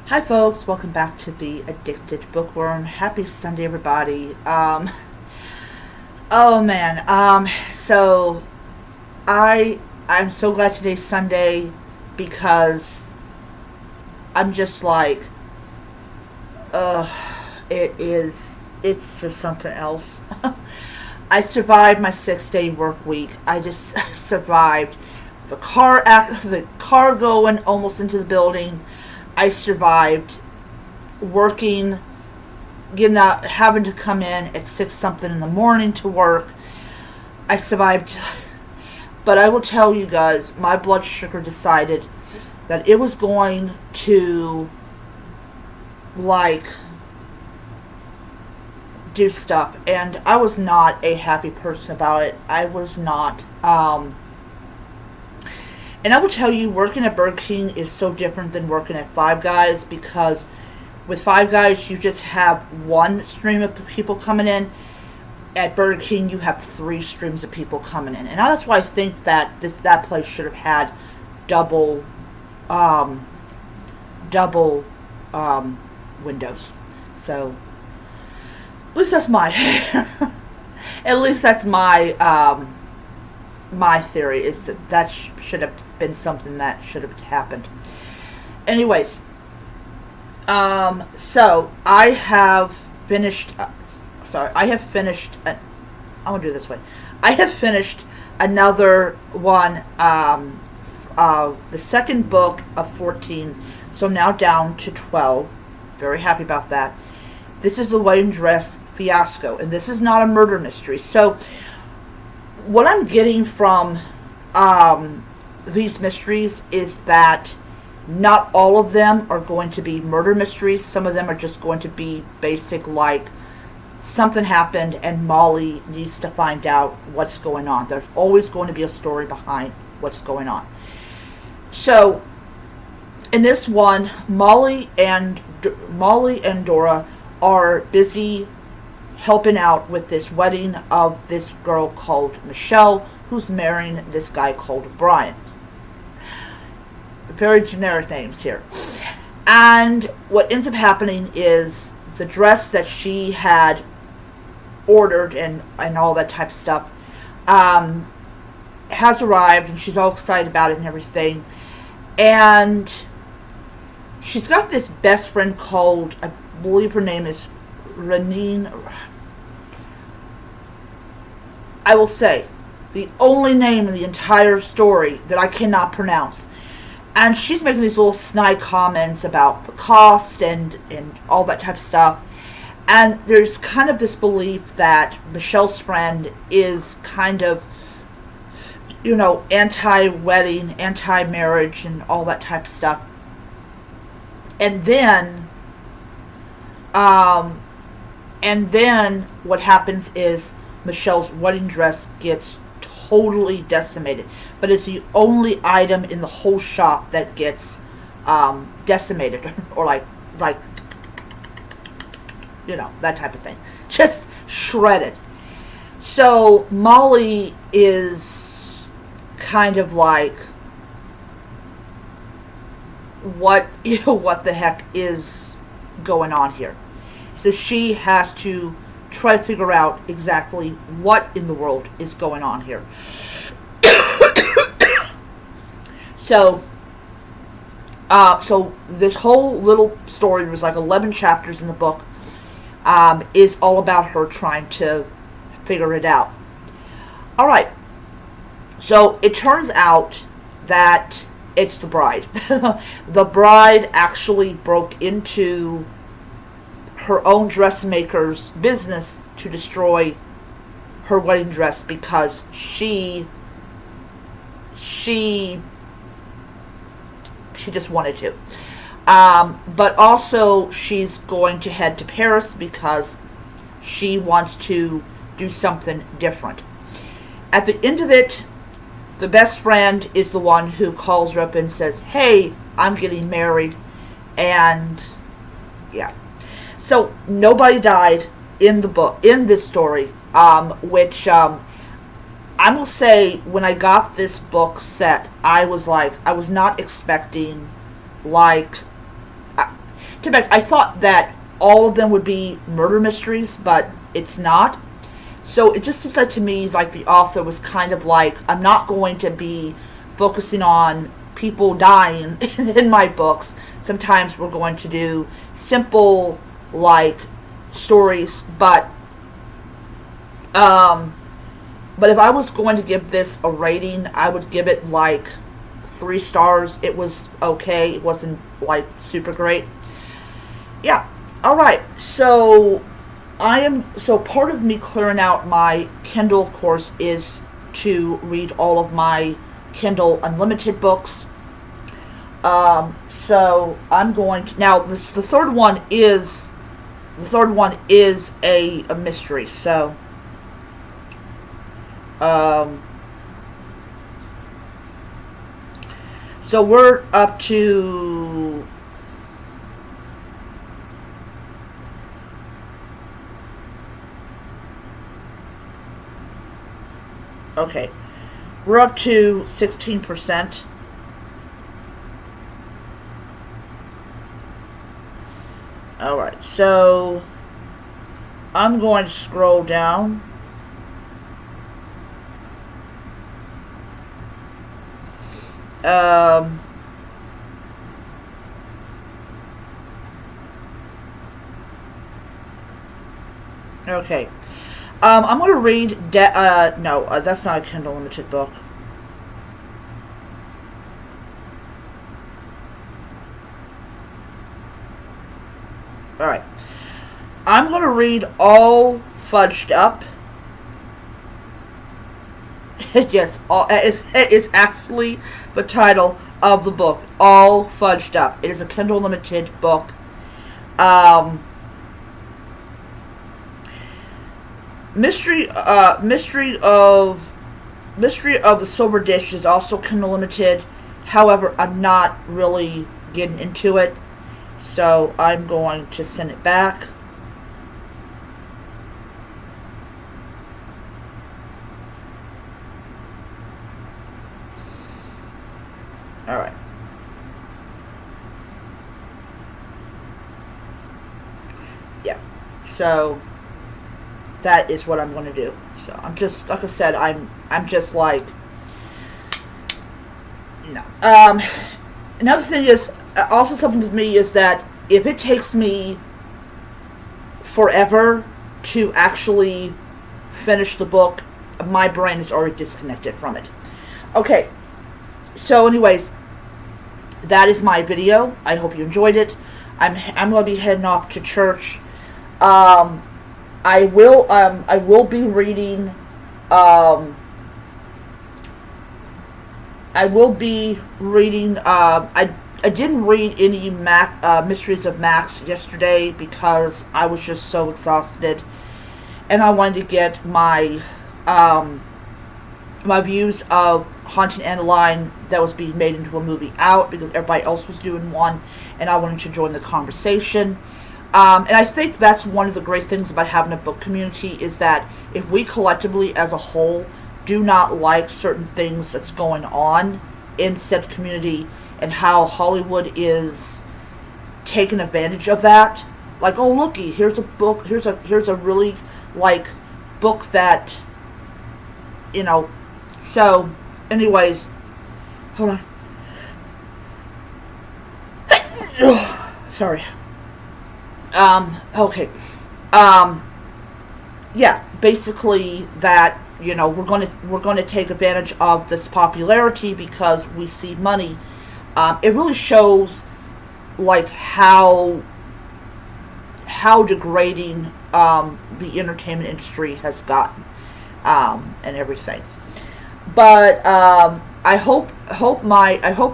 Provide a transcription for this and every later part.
Hi folks, welcome back to the Addicted Bookworm. Happy Sunday everybody. Oh man, so I'm so glad today's Sunday because I'm just like uh it's just something else. I survived my 6-day work week. I just survived the car going almost into the building. I survived working, getting out, having to come in at 6 something in the morning to work. I survived, but I will tell you guys, my blood sugar decided that it was going to, like, do stuff, and I was not a happy person about it. I was not. And I will tell you, working at Burger King is so different than working at Five Guys because with Five Guys, you just have one stream of people coming in. At Burger King, you have 3 streams of people coming in, and that's why I think that that place should have had double, um, double windows. So at least that's my, at least that's my theory is that should have been something that should have happened. Anyways, so I have finished. I have finished. I'm gonna do it this way. I have finished another one. The second book of 14. So I'm now down to 12. Very happy about that. This is the wedding dress fiasco, and this is not a murder mystery. So what I'm getting from these mysteries is that not all of them are going to be murder mysteries. Some of them are just going to be basic, like something happened and Molly needs to find out what's going on. There's always going to be a story behind what's going on. So in this one, Molly and Dora are busy helping out with this wedding of this girl called Michelle, who's marrying this guy called Brian. Very generic names here. And what ends up happening is the dress that she had ordered and all that type of stuff has arrived, and she's all excited about it and everything. And she's got this best friend called, I believe her name is Renine. I will say, the only name in the entire story that I cannot pronounce. And she's making these little snide comments about the cost and all that type of stuff. And there's kind of this belief that Michelle's friend is kind of, anti-wedding, anti-marriage, and all that type of stuff. And then what happens is Michelle's wedding dress gets totally decimated, but it's the only item in the whole shop that gets decimated, or like that type of thing, just shredded. So Molly is kind of like, what the heck is going on here? So she has to try to figure out exactly what in the world is going on here. So this whole little story, there was like 11 chapters in the book, is all about her trying to figure it out. All right. So it turns out that it's the bride. The bride actually broke into her own dressmaker's business to destroy her wedding dress because she just wanted to. But also she's going to head to Paris because she wants to do something different. At the end of it, the best friend is the one who calls her up and says, "Hey, I'm getting married," and yeah. So nobody died in the book, in this story, which I will say, when I got this book set, I was not expecting, like, I thought that all of them would be murder mysteries, but it's not. So it just seems like to me like the author was kind of like, I'm not going to be focusing on people dying in my books. Sometimes we're going to do simple like stories, but if I was going to give this a rating, I would give it like 3 stars. It was okay. It wasn't like super great. Yeah. All right. So part of me clearing out my Kindle, of course, is to read all of my Kindle Unlimited books. So I'm going to now. The third one is a mystery. So we're up to okay. We're up to 16%. Alright, so I'm going to scroll down. Okay. I'm going to read... no, that's not a Kindle Limited book. Alright. I'm going to read All Fudged Up. Yes, it is actually the title of the book. All Fudged Up. It is a Kindle Limited book. Mystery of the Silver Dish is also Kindle Limited. However, I'm not really getting into it, so I'm going to send it back. Alright. Yeah. So that is what I'm going to do. So I'm just, like I said, I'm just like, no. Another thing is, also something with me is that if it takes me forever to actually finish the book, my brain is already disconnected from it. Okay. So anyways, that is my video. I hope you enjoyed it. I'm going to be heading off to church. I will be reading, I didn't read any Mysteries of Max yesterday because I was just so exhausted, and I wanted to get my my views of Haunting Annaline that was being made into a movie out, because everybody else was doing one, and I wanted to join the conversation. And I think that's one of the great things about having a book community, is that if we collectively as a whole do not like certain things that's going on in said community, and how Hollywood is taking advantage of that, like, oh looky, here's a book, here's a really like book that, you know. So anyways, hold on. Sorry. Okay. Yeah, basically that, you know, we're going to take advantage of this popularity because we see money. It really shows like how degrading the entertainment industry has gotten, and everything. But I hope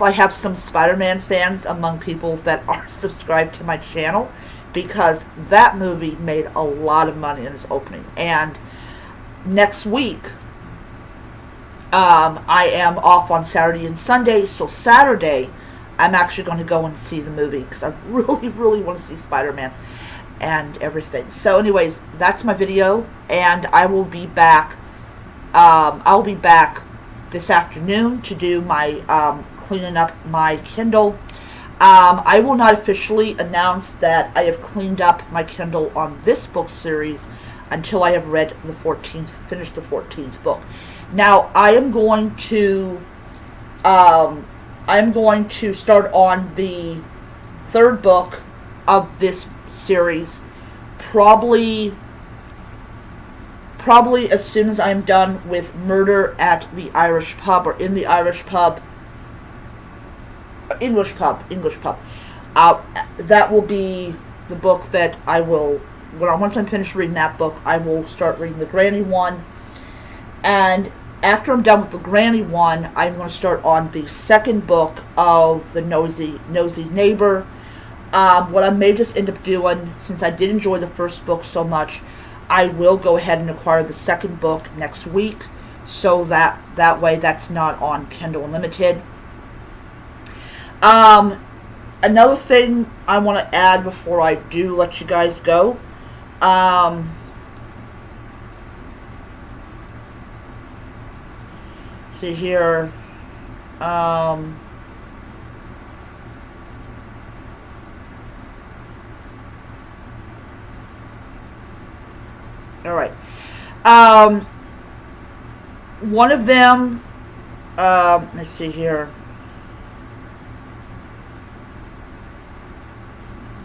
I have some Spider-Man fans among people that are subscribed to my channel, because that movie made a lot of money in its opening. And next week, I am off on Saturday and Sunday, so Saturday I'm actually going to go and see the movie, because I really, really want to see Spider-Man and everything. So anyways, that's my video, and I will be back. I'll be back this afternoon to do my cleaning up my Kindle. I will not officially announce that I have cleaned up my Kindle on this book series until I have read the 14th, finished the 14th book. Now, I'm going to start on the third book of this series, probably as soon as I'm done with Murder at the Irish Pub, or in the Irish Pub, English Pub. That will be the book that I will, once I'm finished reading that book, I will start reading the Granny one. And after I'm done with the Granny one, I'm going to start on the second book of the Nosy Neighbor. What I may just end up doing, since I did enjoy the first book so much, I will go ahead and acquire the second book next week, so that way that's not on Kindle Unlimited. Another thing I want to add before I do let you guys go, see here, all right, one of them, let's see here.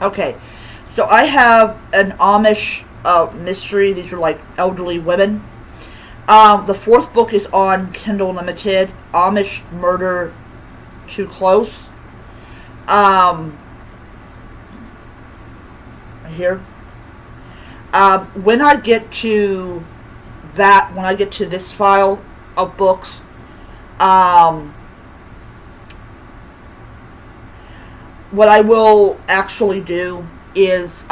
Okay, so I have an Amish mystery. These are like elderly women. The fourth book is on Kindle Unlimited, Amish Murder Too Close. Here. When I get to this file of books, what I will actually do is,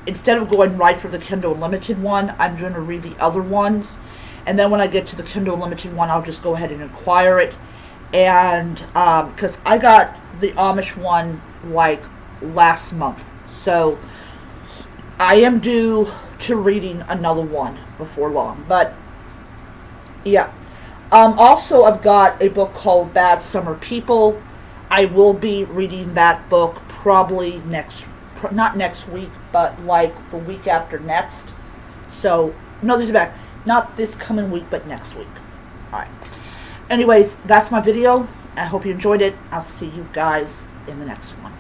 instead of going right for the Kindle Unlimited one, I'm going to read the other ones. And then when I get to the Kindle Unlimited one, I'll just go ahead and acquire it. And, because I got the Amish one, like, last month. So, I am due to reading another one before long. But, yeah. Also, I've got a book called Bad Summer People. I will be reading that book probably not next week, but like the week after next. So, no, not this coming week, but next week. Alright. Anyways, that's my video. I hope you enjoyed it. I'll see you guys in the next one.